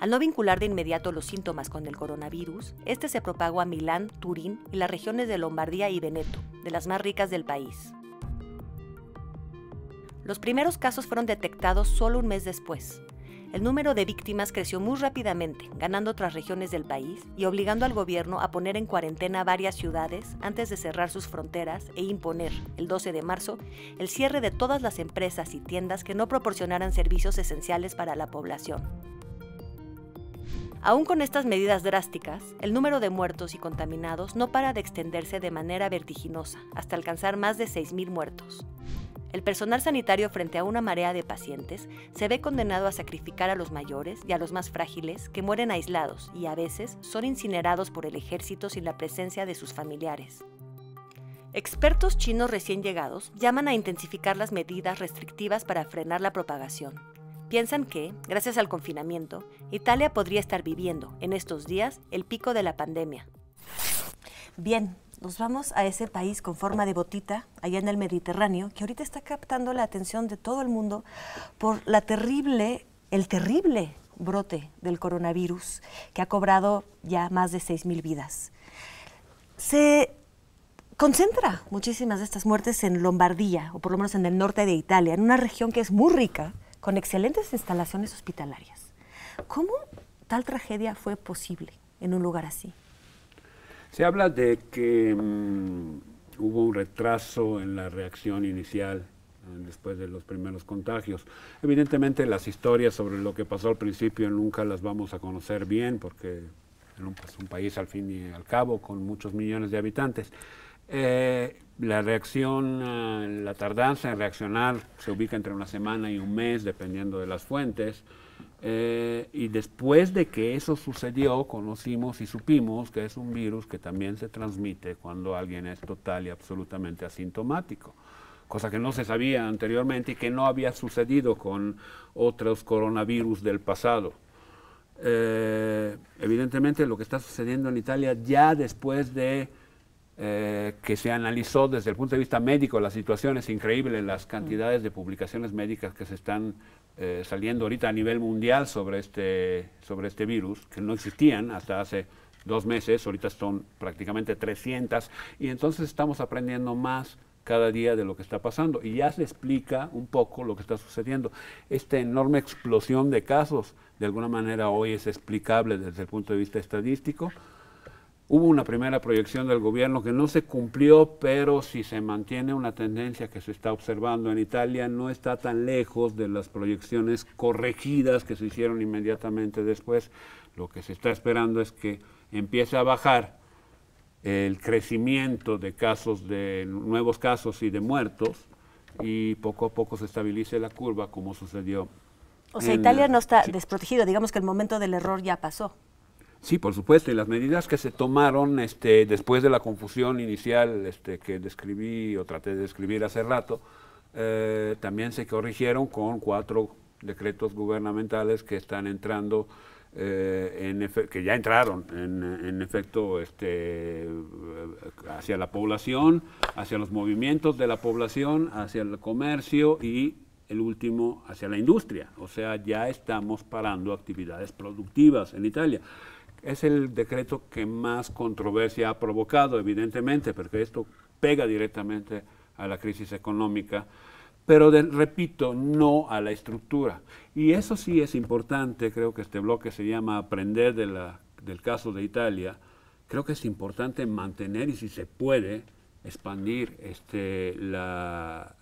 Al no vincular de inmediato los síntomas con el coronavirus, este se propagó a Milán, Turín y las regiones de Lombardía y Veneto, de las más ricas del país. Los primeros casos fueron detectados solo un mes después. El número de víctimas creció muy rápidamente, ganando otras regiones del país y obligando al gobierno a poner en cuarentena varias ciudades antes de cerrar sus fronteras e imponer, el 12 de marzo, el cierre de todas las empresas y tiendas que no proporcionaran servicios esenciales para la población. Aún con estas medidas drásticas, el número de muertos y contaminados no para de extenderse de manera vertiginosa, hasta alcanzar más de 6.000 muertos. El personal sanitario frente a una marea de pacientes se ve condenado a sacrificar a los mayores y a los más frágiles que mueren aislados y a veces son incinerados por el ejército sin la presencia de sus familiares. Expertos chinos recién llegados llaman a intensificar las medidas restrictivas para frenar la propagación. Piensan que, gracias al confinamiento, Italia podría estar viviendo, en estos días, el pico de la pandemia. Bien, nos vamos a ese país con forma de botita, allá en el Mediterráneo, que ahorita está captando la atención de todo el mundo por el terrible brote del coronavirus que ha cobrado ya más de 6.000 vidas. Se concentra muchísimas de estas muertes en Lombardía, o por lo menos en el norte de Italia, en una región que es muy rica, con excelentes instalaciones hospitalarias. ¿Cómo tal tragedia fue posible en un lugar así? Se habla de que hubo un retraso en la reacción inicial después de los primeros contagios. Evidentemente las historias sobre lo que pasó al principio nunca las vamos a conocer bien porque es un país al fin y al cabo con muchos millones de habitantes. La reacción, la tardanza en reaccionar se ubica entre una semana y un mes, dependiendo de las fuentes. Y después de que eso sucedió, conocimos y supimos que es un virus que también se transmite cuando alguien es total y absolutamente asintomático, cosa que no se sabía anteriormente y que no había sucedido con otros coronavirus del pasado. Evidentemente lo que está sucediendo en Italia ya después de que se analizó desde el punto de vista médico, la situación es increíble, las cantidades de publicaciones médicas que se están saliendo ahorita a nivel mundial sobre este virus, que no existían hasta hace 2 meses, ahorita son prácticamente 300, y entonces estamos aprendiendo más cada día de lo que está pasando, y ya se explica un poco lo que está sucediendo. Esta enorme explosión de casos, de alguna manera hoy es explicable desde el punto de vista estadístico. Hubo una primera proyección del gobierno que no se cumplió, pero si se mantiene una tendencia que se está observando en Italia, no está tan lejos de las proyecciones corregidas que se hicieron inmediatamente después. Lo que se está esperando es que empiece a bajar el crecimiento de casos, de nuevos casos y de muertos, y poco a poco se estabilice la curva, como sucedió. O sea, Italia no está desprotegido, digamos que el momento del error ya pasó. Sí, por supuesto, y las medidas que se tomaron después de la confusión inicial que describí o traté de describir hace rato, también se corrigieron con 4 decretos gubernamentales que están entrando, que ya entraron en efecto hacia la población, hacia los movimientos de la población, hacia el comercio y el último hacia la industria. O sea, ya estamos parando actividades productivas en Italia. Es el decreto que más controversia ha provocado, evidentemente, porque esto pega directamente a la crisis económica, pero repito, no a la estructura. Y eso sí es importante, creo que este bloque se llama Aprender del caso de Italia. Creo que es importante mantener y si se puede expandir la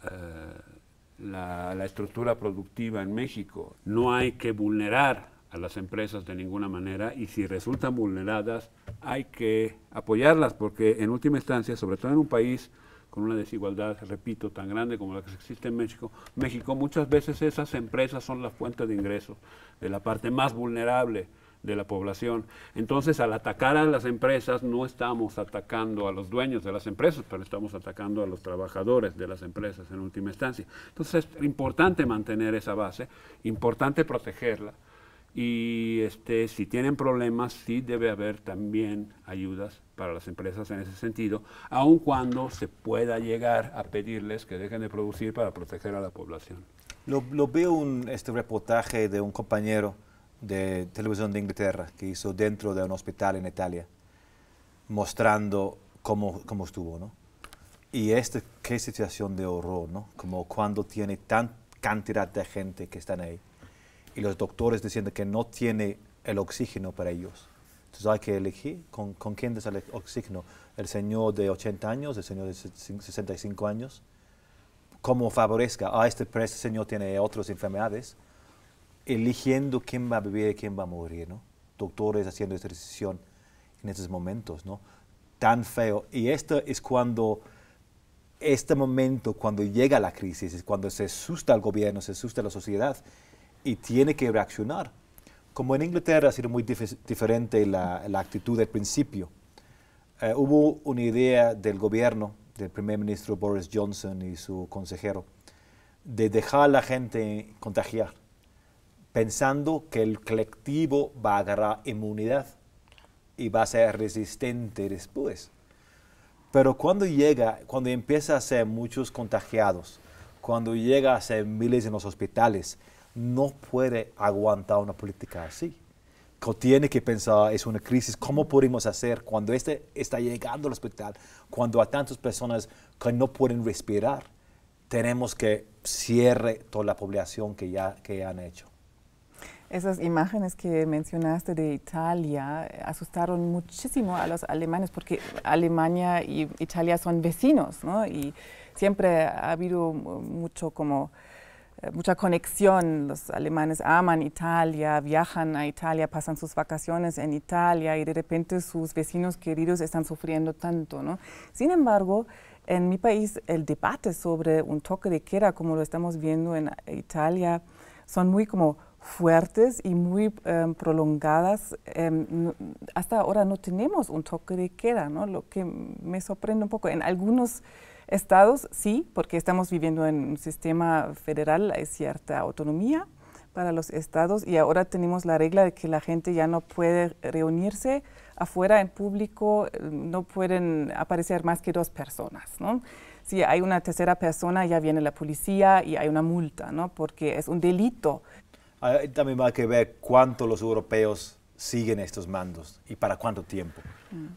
estructura productiva en México. No hay que vulnerar a las empresas de ninguna manera y si resultan vulneradas hay que apoyarlas porque en última instancia, sobre todo en un país con una desigualdad, repito, tan grande como la que existe en México, muchas veces esas empresas son la fuente de ingresos de la parte más vulnerable de la población. Entonces, al atacar a las empresas, no estamos atacando a los dueños de las empresas, pero estamos atacando a los trabajadores de las empresas en última instancia. Entonces, es importante mantener esa base, importante protegerla, y si tienen problemas, sí debe haber también ayudas para las empresas en ese sentido, aun cuando se pueda llegar a pedirles que dejen de producir para proteger a la población. Lo veo este reportaje de un compañero de televisión de Inglaterra que hizo dentro de un hospital en Italia, mostrando cómo estuvo, ¿no? Y qué situación de horror, ¿no? Como cuando tiene tan cantidad de gente que están ahí. Y los doctores diciendo que no tiene el oxígeno para ellos. Entonces hay que elegir con quién es el oxígeno. El señor de 80 años, el señor de 65 años. Cómo favorezca, pero este señor tiene otras enfermedades. Eligiendo quién va a vivir y quién va a morir, ¿no? Doctores haciendo esta decisión en estos momentos, ¿no? Tan feo. Y esto es este momento cuando llega la crisis, es cuando se asusta el gobierno, se asusta la sociedad, y tiene que reaccionar. Como en Inglaterra ha sido muy diferente la actitud del principio. Hubo una idea del gobierno, del primer ministro Boris Johnson y su consejero, de dejar a la gente contagiar, pensando que el colectivo va a agarrar inmunidad y va a ser resistente después. Pero cuando empieza a ser muchos contagiados, cuando llega a ser miles en los hospitales, no puede aguantar una política así. Tiene que pensar, es una crisis, ¿cómo podemos hacer cuando está llegando al hospital, cuando hay tantas personas que no pueden respirar? Tenemos que cierre toda la población que han hecho. Esas imágenes que mencionaste de Italia asustaron muchísimo a los alemanes porque Alemania y Italia son vecinos, ¿no? Y siempre ha habido mucha conexión. Los alemanes aman Italia, viajan a Italia, pasan sus vacaciones en Italia y de repente sus vecinos queridos están sufriendo tanto, ¿no? Sin embargo, en mi país el debate sobre un toque de queda, como lo estamos viendo en Italia, son muy fuertes y muy prolongadas. Hasta ahora no tenemos un toque de queda, ¿no? Lo que me sorprende un poco. En algunos estados sí, porque estamos viviendo en un sistema federal, hay cierta autonomía para los estados y ahora tenemos la regla de que la gente ya no puede reunirse afuera en público, no pueden aparecer más que 2 personas, ¿no? Si hay una tercera persona ya viene la policía y hay una multa, ¿no? Porque es un delito. También hay que ver cuánto los europeos siguen estos mandos y para cuánto tiempo.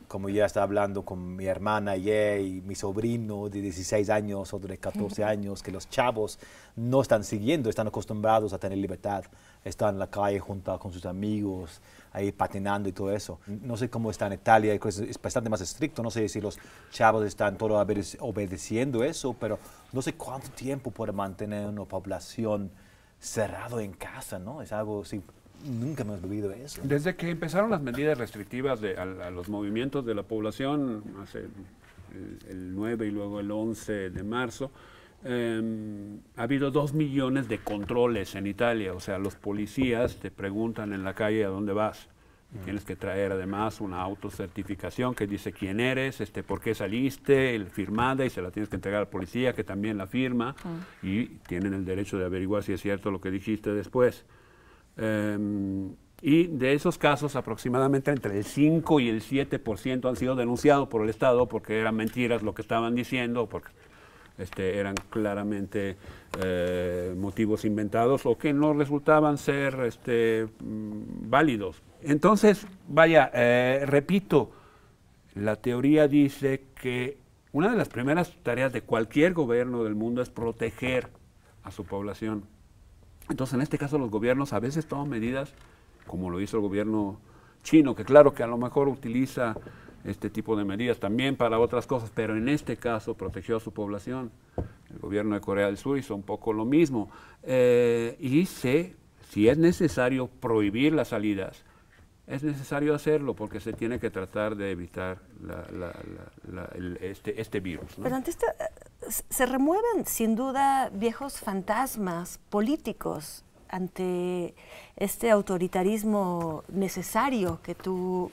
Como ya estaba hablando con mi hermana ayer y mi sobrino de 16 años o de 14 años, que los chavos no están siguiendo, están acostumbrados a tener libertad, están en la calle junto con sus amigos, ahí patinando y todo eso. No sé cómo está en Italia, es bastante más estricto, no sé si los chavos están todos obedeciendo eso, pero no sé cuánto tiempo puede mantener una población cerrado en casa, ¿no? Es algo así. Nunca hemos vivido eso. Desde que empezaron las medidas restrictivas a los movimientos de la población, hace el 9 y luego el 11 de marzo, ha habido 2 millones de controles en Italia. O sea, los policías te preguntan en la calle a dónde vas. Tienes que traer además una autocertificación que dice quién eres, por qué saliste, firmada, y se la tienes que entregar al policía que también la firma y tienen el derecho de averiguar si es cierto lo que dijiste después. Y de esos casos aproximadamente entre el 5 y el 7% han sido denunciados por el Estado porque eran mentiras lo que estaban diciendo, porque eran claramente motivos inventados o que no resultaban ser válidos. Entonces, vaya, repito, la teoría dice que una de las primeras tareas de cualquier gobierno del mundo es proteger a su población. Entonces, en este caso, los gobiernos a veces toman medidas, como lo hizo el gobierno chino, que claro que a lo mejor utiliza este tipo de medidas también para otras cosas, pero en este caso protegió a su población. El gobierno de Corea del Sur hizo un poco lo mismo. Y si es necesario prohibir las salidas, es necesario hacerlo porque se tiene que tratar de evitar este virus, ¿no? Pero ante esto se remueven sin duda viejos fantasmas políticos ante este autoritarismo necesario que tú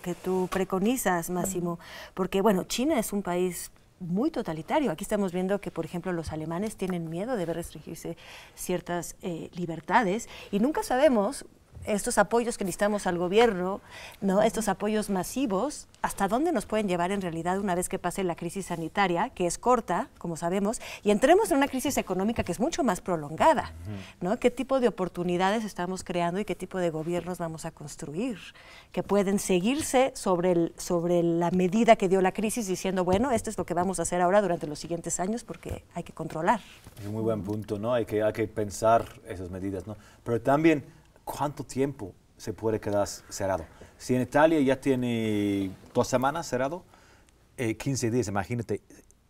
preconizas, Máximo, porque bueno, China es un país muy totalitario. Aquí estamos viendo que, por ejemplo, los alemanes tienen miedo de ver restringirse ciertas libertades y nunca sabemos estos apoyos que necesitamos al gobierno, ¿no? Estos apoyos masivos, ¿hasta dónde nos pueden llevar en realidad una vez que pase la crisis sanitaria, que es corta, como sabemos, y entremos en una crisis económica que es mucho más prolongada, ¿no? ¿Qué tipo de oportunidades estamos creando y qué tipo de gobiernos vamos a construir que pueden seguirse sobre la medida que dio la crisis diciendo, bueno, esto es lo que vamos a hacer ahora durante los siguientes años porque hay que controlar? Es un muy buen punto, ¿no? Hay que pensar esas medidas, ¿no? Pero también, ¿cuánto tiempo se puede quedar cerrado? Si en Italia ya tiene 2 semanas cerrado, 15 días, imagínate,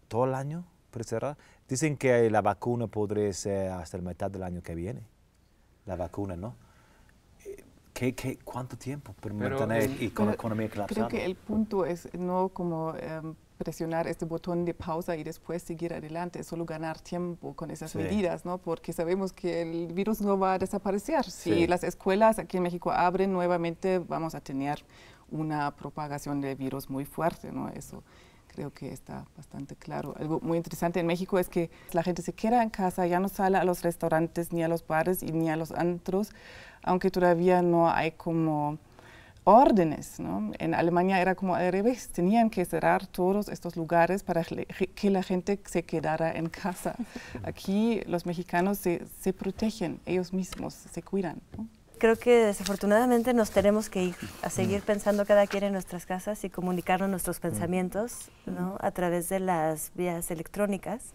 todo el año puede cerrar. Dicen que la vacuna podría ser hasta la mitad del año que viene. La vacuna, ¿no? ¿Cuánto tiempo para mantener la economía colapsada? Creo que el punto es no como presionar este botón de pausa y después seguir adelante, es solo ganar tiempo con esas medidas, ¿no? Porque sabemos que el virus no va a desaparecer. Si las escuelas aquí en México abren nuevamente, vamos a tener una propagación del virus muy fuerte, ¿no? Eso creo que está bastante claro. Algo muy interesante en México es que la gente se queda en casa, ya no sale a los restaurantes, ni a los bares y ni a los antros, aunque todavía no hay como órdenes, ¿no? En Alemania era como al revés, tenían que cerrar todos estos lugares para que la gente se quedara en casa. Aquí los mexicanos se protegen, ellos mismos se cuidan, ¿no? Creo que desafortunadamente nos tenemos que ir a seguir pensando cada quien en nuestras casas y comunicarnos nuestros pensamientos, ¿no? A través de las vías electrónicas.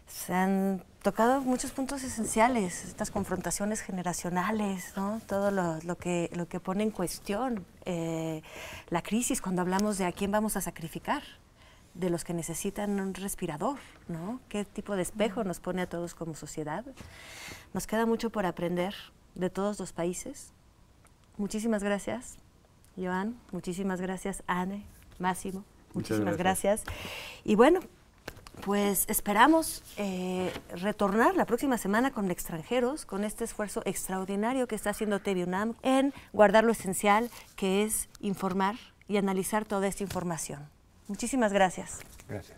Se han tocado muchos puntos esenciales, estas confrontaciones generacionales, ¿no? Todo lo que pone en cuestión la crisis cuando hablamos de a quién vamos a sacrificar, de los que necesitan un respirador, ¿no? ¿Qué tipo de espejo nos pone a todos como sociedad? Nos queda mucho por aprender de todos los países. Muchísimas gracias, Joan. Muchísimas gracias, Anne, Máximo. Muchísimas gracias. Y bueno, pues esperamos retornar la próxima semana con Extranjeros, con este esfuerzo extraordinario que está haciendo TV UNAM en guardar lo esencial, que es informar y analizar toda esta información. Muchísimas gracias. Gracias.